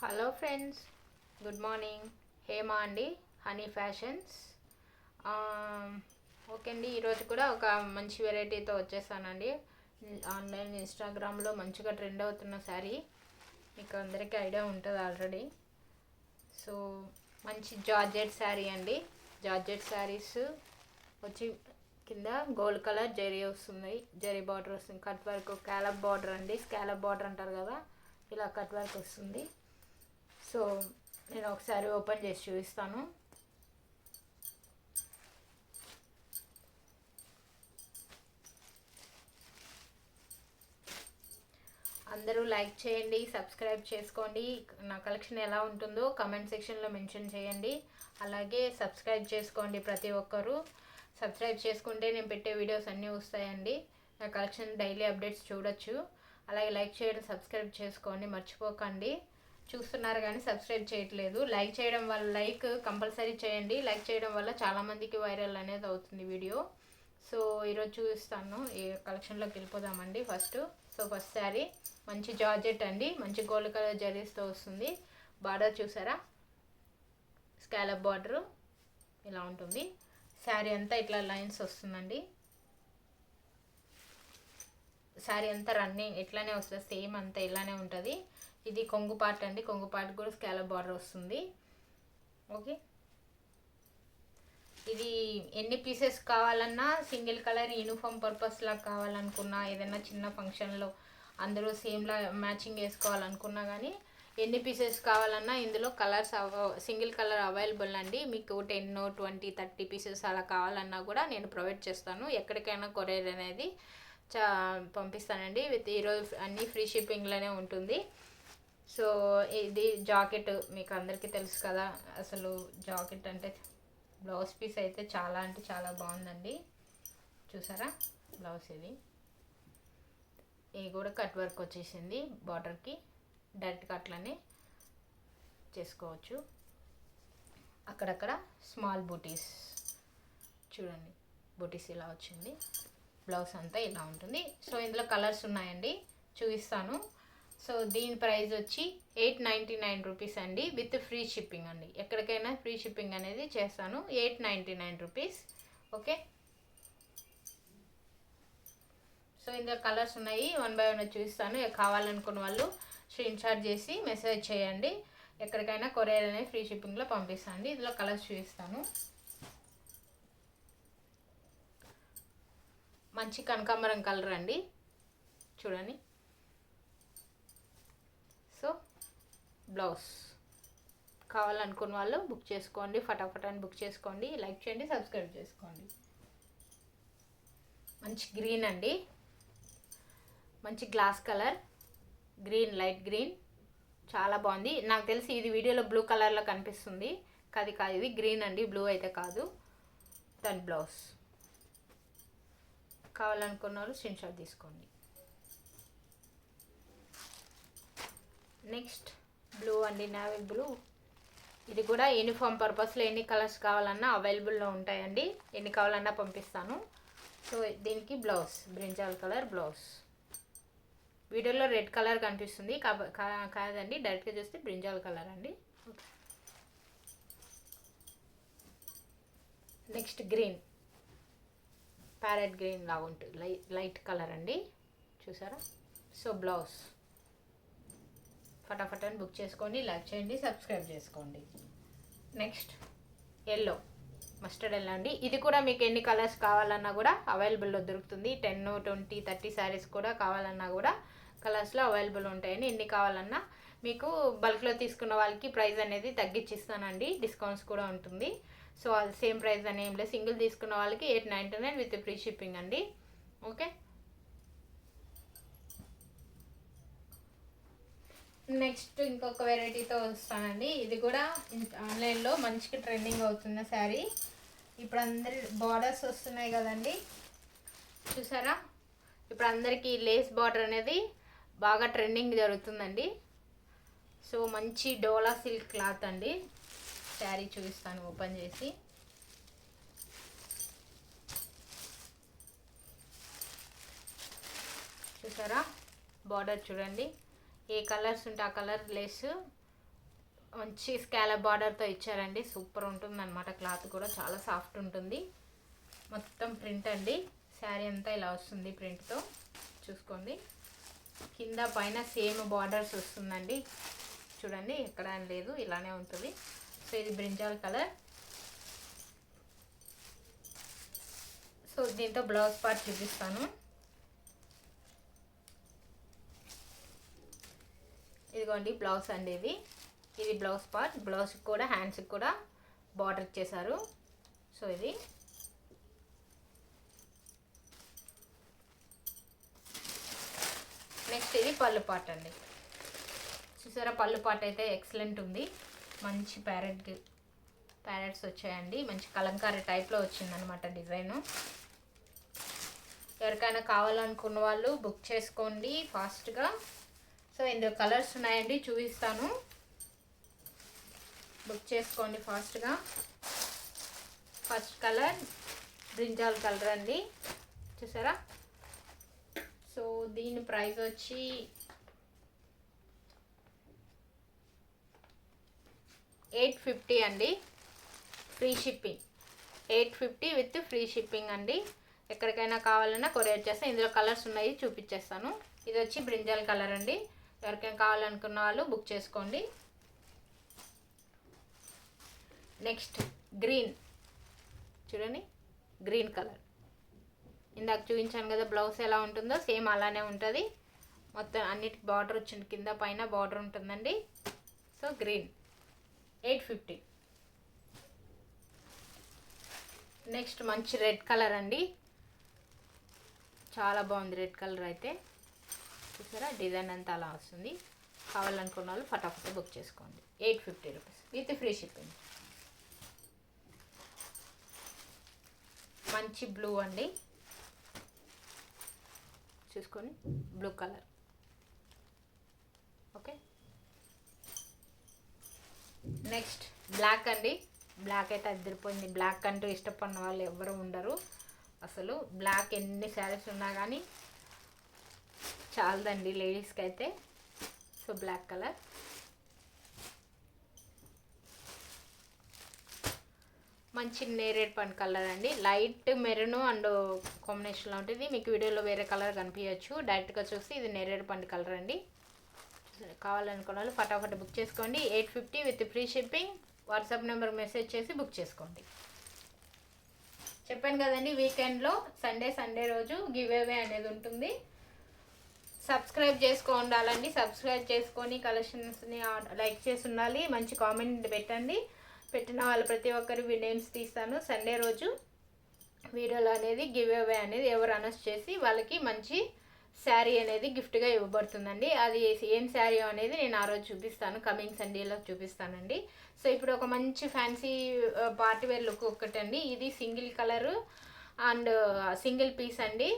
Hello friends, good morning. Hema అండి, honey fashions. Okay అండి, ఈరోజు కూడా ఒక మంచి వెరైటీతో వచ్చేసానండి. ఆన్లైన్ ఇన్స్టాగ్రామ్లో మంచిగా ట్రెండ్ అవుతున్న శారీ మీకు అందరికీ ఐడియా ఉంటుంది ఆల్రెడీ. సో మంచి జార్జెట్ శారీ అండి. జార్జెట్ శారీస్ వచ్చి కింద గోల్డ్ కలర్ జరీ వస్తుంది, జరీ బార్డర్ వస్తుంది, కట్ వర్క్ స్కాలప్ బార్డర్ అండి. స్కాలప్ బార్డర్ అంటారు కదా, ఇలా కట్ వర్క్ వస్తుంది. సో నేను ఒకసారి ఓపెన్ చేసి చూపిస్తాను. అందరూ లైక్ చేయండి, సబ్స్క్రైబ్ చేసుకోండి. నా కలెక్షన్ ఎలా ఉంటుందో కమెంట్ సెక్షన్లో మెన్షన్ చేయండి. అలాగే సబ్స్క్రైబ్ చేసుకోండి. ప్రతి ఒక్కరూ సబ్స్క్రైబ్ చేసుకుంటే నేను పెట్టే వీడియోస్ అన్నీ వస్తాయండి. నా కలెక్షన్ డైలీ అప్డేట్స్ చూడొచ్చు. అలాగే లైక్ చేయడం, సబ్స్క్రైబ్ చేసుకోండి మర్చిపోకండి. చూస్తున్నారు కానీ సబ్స్క్రైబ్ చేయట్లేదు. లైక్ చేయడం వల్ల, లైక్ కంపల్సరీ చేయండి. లైక్ చేయడం వల్ల చాలామందికి వైరల్ అనేది అవుతుంది వీడియో. సో ఈరోజు చూపిస్తాను. ఈ కలెక్షన్లోకి వెళ్ళిపోదామండి. ఫస్ట్ శారీ మంచి జార్జెట్ అండి, మంచి గోల్డ్ కలర్ జరీస్తో వస్తుంది. బార్డర్ చూసారా, స్కాలప్ బార్డర్ ఇలా ఉంటుంది. శారీ అంతా ఇట్లా లైన్స్ వస్తుందండి. శారీ అంతా రన్నింగ్ ఇట్లానే వస్తుంది, సేమ్ అంతా ఇలానే ఉంటుంది. ఇది కొంగు పార్ట్ అండి, కొంగు పార్ట్ కూడా స్కాలప్ బార్డర్ వస్తుంది. ఓకే, ఇది ఎన్ని పీసెస్ కావాలన్నా, సింగిల్ కలర్ యూనిఫామ్ పర్పస్ లాగా కావాలనుకున్నా, ఏదైనా చిన్న ఫంక్షన్లో అందరూ సేమ్లా మ్యాచింగ్ వేసుకోవాలనుకున్నా కానీ ఎన్ని పీసెస్ కావాలన్నా ఇందులో కలర్స్ సింగిల్ కలర్ అవైలబుల్ అండి. మీకు 10, 20, 30 పీసెస్ అలా కావాలన్నా కూడా నేను ప్రొవైడ్ చేస్తాను. ఎక్కడికైనా కొరియర్ అనేది పంపిస్తానండి. ఈరోజు అన్నీ ఫ్రీ షిప్పింగ్లోనే ఉంటుంది. సో ఇది జాకెట్ మీకు అందరికీ తెలుసు కదా. అసలు జాకెట్ అంటే బ్లౌజ్ పీస్ అయితే చాలా అంటే చాలా బాగుందండి. చూసారా బ్లౌజ్, ఇది కూడా కట్ వర్క్ వచ్చేసింది. బార్డర్కి డైరెక్ట్గా అట్లనే చేసుకోవచ్చు. అక్కడక్కడ స్మాల్ బూటీస్ చూడండి, బూటీస్ ఇలా వచ్చింది. బ్లౌజ్ అంతా ఇలా ఉంటుంది. సో ఇందులో కలర్స్ ఉన్నాయండి, చూపిస్తాను. సో దీని ప్రైస్ వచ్చి 899 రూపీస్ అండి, విత్ ఫ్రీ షిప్పింగ్ అండి. ఎక్కడికైనా ఫ్రీ షిప్పింగ్ అనేది చేస్తాను. 899 రూపీస్. ఓకే, సో ఇందులో కలర్స్ ఉన్నాయి, 1 by 1 చూపిస్తాను. కావాలనుకున్న వాళ్ళు స్క్రీన్ షాట్ చేసి మెసేజ్ చేయండి. ఎక్కడికైనా కొరియర్ అనేది ఫ్రీ షిప్పింగ్లో పంపిస్తాను. ఇందులో కలర్స్ చూపిస్తాను. మంచి కనకాంబరం కలర్ అండి, చూడండి. సో బ్లౌజ్ కావాలనుకున్న వాళ్ళు బుక్ చేసుకోండి, ఫటాఫట్ అని బుక్ చేసుకోండి. లైక్ చేయండి, సబ్స్క్రైబ్ చేసుకోండి. మంచి గ్రీన్ అండి, మంచి glass colour green, light green, చాలా బాగుంది. నాకు తెలిసి ఇది వీడియోలో బ్లూ కలర్లో కనిపిస్తుంది, కాదు ఇది గ్రీన్ అండి, బ్లూ అయితే కాదు. దాని బ్లౌజ్ కావాలనుకున్న వాళ్ళు స్క్రీన్ షాట్ తీసుకోండి. నెక్స్ట్ బ్లూ అండి, నావీ బ్లూ. ఇది కూడా యూనిఫామ్ పర్పస్లో ఎన్ని కలర్స్ కావాలన్నా అవైలబుల్లో ఉంటాయండి. ఎన్ని కావాలన్నా పంపిస్తాను. సో దీనికి బ్లౌజ్ బ్రింజాల్ కలర్ బ్లౌజ్. వీడియోలో రెడ్ కలర్ కనిపిస్తుంది, కాదండి, డైరెక్ట్గా చూస్తే బ్రింజాల్ కలర్ అండి. నెక్స్ట్ గ్రీన్, ప్యారెట్ గ్రీన్ లాగా ఉంటుంది, లైట్ కలర్ అండి, చూసారా. సో బ్లౌజ్ ఫటాఫట్ అని బుక్ చేసుకోండి. లైక్ చేయండి, సబ్స్క్రైబ్ చేసుకోండి. నెక్స్ట్ ఎల్లో, మస్టర్డ్ ఎల్లో అండి. ఇది కూడా మీకు ఎన్ని కలర్స్ కావాలన్నా కూడా అవైలబుల్లో దొరుకుతుంది. 10, 20, 30 శారీస్ కూడా కావాలన్నా కూడా కలర్స్లో అవైలబుల్ ఉంటాయండి. ఎన్ని కావాలన్నా మీకు బల్క్లో తీసుకున్న వాళ్ళకి ప్రైస్ అనేది తగ్గించిస్తానండి, డిస్కౌంట్స్ కూడా ఉంటుంది. సో అది సేమ్ ప్రైస్ అని ఏం లేదు. సింగిల్ తీసుకున్న వాళ్ళకి 899 విత్ ఫ్రీ షిప్పింగ్ అండి. ఓకే, నెక్స్ట్ ఇంకొక వెరైటీతో వస్తానండి. ఇది కూడా ఆన్లైన్లో మంచిగా ట్రెండింగ్ అవుతున్న శారీ. ఇప్పుడు అందరి బార్డర్స్ వస్తున్నాయి కదండి, చూసారా. ఇప్పుడు అందరికీ లేస్ బార్డర్ అనేది బాగా ట్రెండింగ్ జరుగుతుందండి. సో మంచి డోలా సిల్క్ క్లాత్ అండి. శారీ చూపిస్తాను ఓపెన్ చేసి. చూసారా బార్డర్ చూడండి, ఏ కలర్స్ ఉంటే ఆ కలర్ లేస్ మంచి స్కాలప్ బార్డర్తో ఇచ్చారండి. సూపర్ ఉంటుంది అనమాట. క్లాత్ కూడా చాలా సాఫ్ట్ ఉంటుంది. మొత్తం ప్రింట్ అండి. శారీ అంతా ఇలా వస్తుంది ప్రింట్తో. చూసుకోండి, కింద పైన సేమ్ బార్డర్స్ వస్తుందండి. చూడండి, ఎక్కడ లేదు, ఇలానే ఉంటుంది. సో ఇది బ్రింజాల్ కలర్. సో దీంతో బ్లౌజ్ పార్ట్ చూపిస్తాను. ఇదిగోండి బ్లౌజ్ అండి. ఇది బ్లౌజ్ పార్ట్. బ్లౌజ్కి కూడా హ్యాండ్స్కి కూడా బార్డర్ ఇచ్చేసారు. సో ఇది నెక్స్ట్ ఇది పళ్ళు పార్ట్ అండి. చూసారా, పళ్ళు పార్ట్ అయితే ఎక్సలెంట్ ఉంది. మంచి ప్యారెట్స్ వచ్చాయండి. మంచి కలంకారీ టైప్లో వచ్చిందనమాట డిజైను. ఎవరికైనా కావాలనుకున్న వాళ్ళు బుక్ చేసుకోండి ఫాస్ట్గా. సో ఇందులో కలర్స్ ఉన్నాయండి, చూపిస్తాను. బుక్ చేసుకోండి ఫాస్ట్గా. ఫస్ట్ కలర్ బ్రింజాల్ కలర్ అండి. చూసారా. సో దీని ప్రైస్ వచ్చి $850 అండి. Free shipping. 850 with free shipping అండి. ఎక్కడికైనా కావాలన్నా కొరియర్ చేస్తాను. ఇందులో కలర్స్ ఉన్నాయి, చూపించేస్తాను. ఇది వచ్చి బ్రింజాల్ కలర్ అండి. ఎవరికైనా కావాలనుకున్న వాళ్ళు బుక్ చేసుకోండి. Next green. చూడండి, గ్రీన్ కలర్. ఇందాక చూపించాను కదా బ్లౌజ్ ఎలా ఉంటుందో, సేమ్ అలానే ఉంటుంది. మొత్తం అన్నిటికి బార్డర్ వచ్చింది, కింద పైన బార్డర్ ఉంటుందండి. So green 850. నెక్స్ట్ మంచి రెడ్ కలర్ అండి. చాలా బాగుంది రెడ్ కలర్ అయితే. చూసారా, డిజైన్ అంతా అలా వస్తుంది. కావాలనుకున్న వాళ్ళు ఫటాఫట్ బుక్ చేసుకోండి. 850 రూపీస్ విత్ ఫ్రీ షిప్పింగ్. మంచి బ్లూ అండి. చూసుకొని blue colour. Okay, next black అండి. బ్లాక్ అయితే అదిరిపోయింది. బ్లాక్ అంటూ ఇష్టపడిన వాళ్ళు ఎవరు ఉండరు అసలు. బ్లాక్ ఎన్ని శారీస్ ఉన్నా కానీ చాలదండి లేడీస్కి అయితే. So black colour. మంచి నేరేడ్ పండు కలర్ అండి. లైట్ మెరూన్ అండ్ కాంబినేషన్లో ఉంటుంది. మీకు వీడియోలో వేరే కలర్ కనిపించచ్చు, డైరెక్ట్గా చూస్తే ఇది నేరేడ్ పండు కలర్ అండి. కావాలనుకున్న వాళ్ళు ఫటాఫట్ బుక్ చేసుకోండి. 850 with free shipping. WhatsApp number message చేసి బుక్ చేసుకోండి. చెప్పాను కదండి, వీకెండ్లో సండే రోజు గివ్ అవే అనేది ఉంటుంది. సబ్స్క్రైబ్ ఉండాలండి. సబ్స్క్రైబ్ చేసుకొని కలెక్షన్స్ని లైక్ చేసి ఉండాలి. మంచి కామెంట్ పెట్టండి. పెట్టిన వాళ్ళు ప్రతి ఒక్కరి నేమ్స్ తీస్తాను. సండే రోజు వీడియోలో అనేది గివ్ అవే అనేది ఎవరు అనౌన్స్ చేసి వాళ్ళకి మంచి శారీ అనేది గిఫ్ట్గా ఇవ్వబడుతుందండి. అది ఏం శారీ అనేది నేను ఆ రోజు చూపిస్తాను, కమింగ్ సండేలో చూపిస్తానండి. సో ఇప్పుడు ఒక మంచి ఫ్యాన్సీ పార్టీ వేర్ లుక్ ఒకటండి. ఇది single colour and single piece అండి.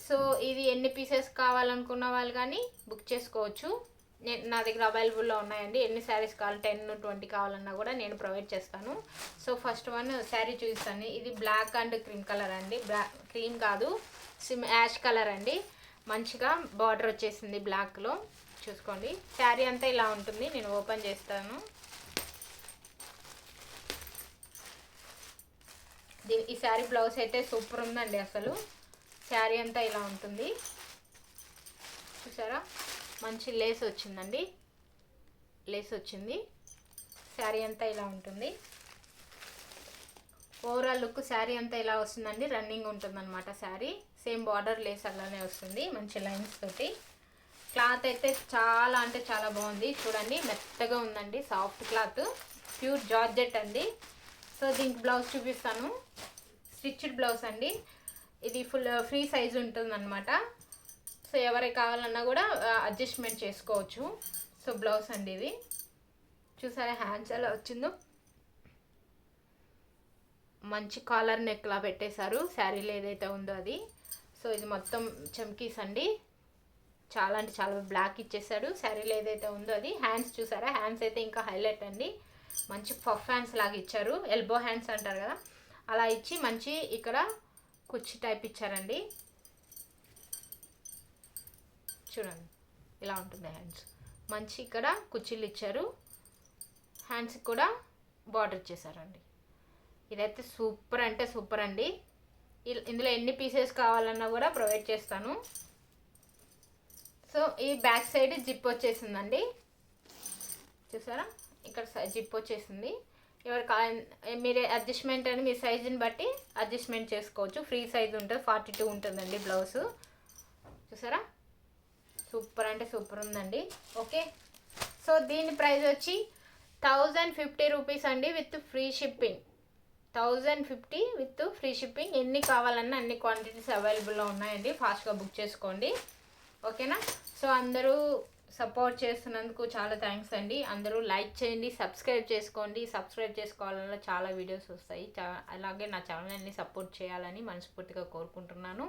సో ఇది ఎన్ని పీసెస్ కావాలనుకున్న వాళ్ళు కానీ బుక్ చేసుకోవచ్చు. నా దగ్గర అవైలబుల్లో ఉన్నాయండి. ఎన్ని శారీస్ కావాలి, 10-20 కావాలన్నా కూడా నేను ప్రొవైడ్ చేస్తాను. సో ఫస్ట్ వన్ శారీ చూపిస్తాను. ఇది బ్లాక్ అండ్ క్రీమ్ కలర్ అండి. క్రీమ్ కాదు, యాష్ కలర్ అండి. మంచిగా బార్డర్ వచ్చేసింది బ్లాక్లో. చూసుకోండి, శారీ అంతా ఇలా ఉంటుంది. నేను ఓపెన్ చేస్తాను. ఈ శారీ బ్లౌజ్ అయితే సూపర్ ఉందండి అసలు. శారీ అంతా ఇలా ఉంటుంది. చూసారా, మంచి లేస్ వచ్చిందండి. లేస్ వచ్చింది. శారీ అంతా ఇలా ఉంటుంది. ఓవరాల్ లుక్ శారీ అంతా ఇలా వస్తుందండి. రన్నింగ్ ఉంటుందన్నమాట శారీ. సేమ్ బార్డర్ లేస్ అలానే వస్తుంది, మంచి లైన్స్ తోటి. క్లాత్ అయితే చాలా అంటే చాలా బాగుంది. చూడండి, మెత్తగా ఉందండి, సాఫ్ట్ క్లాత్, ప్యూర్ జార్జెట్ అండి. సో దీనికి బ్లౌజ్ చూపిస్తాను. స్టిచ్డ్ బ్లౌజ్ అండి. ఇది ఫుల్ ఫ్రీ సైజ్ ఉంటుందన్నమాట. సో ఎవరికి కావాలన్నా కూడా అడ్జస్ట్మెంట్ చేసుకోవచ్చు. సో బ్లౌజ్ అండి ఇది. చూసారా హ్యాండ్స్ ఎలా వచ్చిందో, మంచి కాలర్ నెక్లా పెట్టేశారు శారీలో ఏదైతే ఉందో అది. సో ఇది మొత్తం చమ్కీస్ అండి. చాలా అంటే చాలా బ్లాక్ ఇచ్చేసాడు శారీలో ఏదైతే ఉందో అది. హ్యాండ్స్ చూసారా, హ్యాండ్స్ అయితే ఇంకా హైలైట్ అండి. మంచి పఫ్ హ్యాండ్స్ లాగా ఇచ్చారు, ఎల్బో హ్యాండ్స్ అంటారు కదా అలా ఇచ్చి మంచి ఇక్కడ కుర్చీ టైప్ ఇచ్చారండి. చూడండి ఇలా ఉంటుంది హ్యాండ్స్. మంచి ఇక్కడ కుర్చీలు ఇచ్చారు. హ్యాండ్స్కి కూడా బార్డర్ ఇచ్చేసారండి. ఇదైతే సూపర్ అంటే సూపర్ అండి. ఇందులో ఎన్ని పీసెస్ కావాలన్నా కూడా ప్రొవైడ్ చేస్తాను. సో ఈ బ్యాక్ సైడ్ జిప్ వచ్చేసిందండి, చూసారా ఇక్కడ జిప్ వచ్చేసింది. మీరు అడ్జస్ట్మెంట్ అని మీ సైజుని బట్టి అడ్జస్ట్మెంట్ చేసుకోవచ్చు. ఫ్రీ సైజ్ ఉంటుంది, 42 ఉంటుందండి బ్లౌజ్. చూసారా సూపర్ అంటే సూపర్ ఉందండి. ఓకే, సో దీని ప్రైస్ వచ్చి 1050 రూపీస్ అండి with free shipping. 1050 with free shipping. ఎన్ని కావాలన్నా అన్ని క్వాంటిటీస్ అవైలబుల్లో ఉన్నాయండి, ఫాస్ట్గా బుక్ చేసుకోండి. ఓకేనా? సో అందరూ సపోర్ట్ చేస్తున్నందుకు చాలా థ్యాంక్స్ అండి. అందరూ లైక్ చేయండి, సబ్స్క్రైబ్ చేసుకోండి. సబ్స్క్రైబ్ చేసుకోవాలన్నా చాలా వీడియోస్ వస్తాయి. అలాగే నా ఛానల్ని సపోర్ట్ చేయాలని మనస్ఫూర్తిగా కోరుకుంటున్నాను.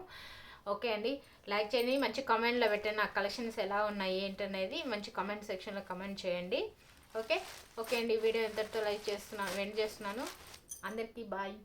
ఓకే అండి, లైక్ చేయండి, మంచి కామెంట్లో పెట్టండి నా కలెక్షన్స్ ఎలా ఉన్నాయి ఏంటనేది మంచి కామెంట్ సెక్షన్లో కామెంట్ చేయండి. ఓకే ఓకే అండి, వీడియో ఇంతటితో లైక్ చేస్తున్నాను, వెండ్ చేస్తున్నాను. అందరికీ బాయ్.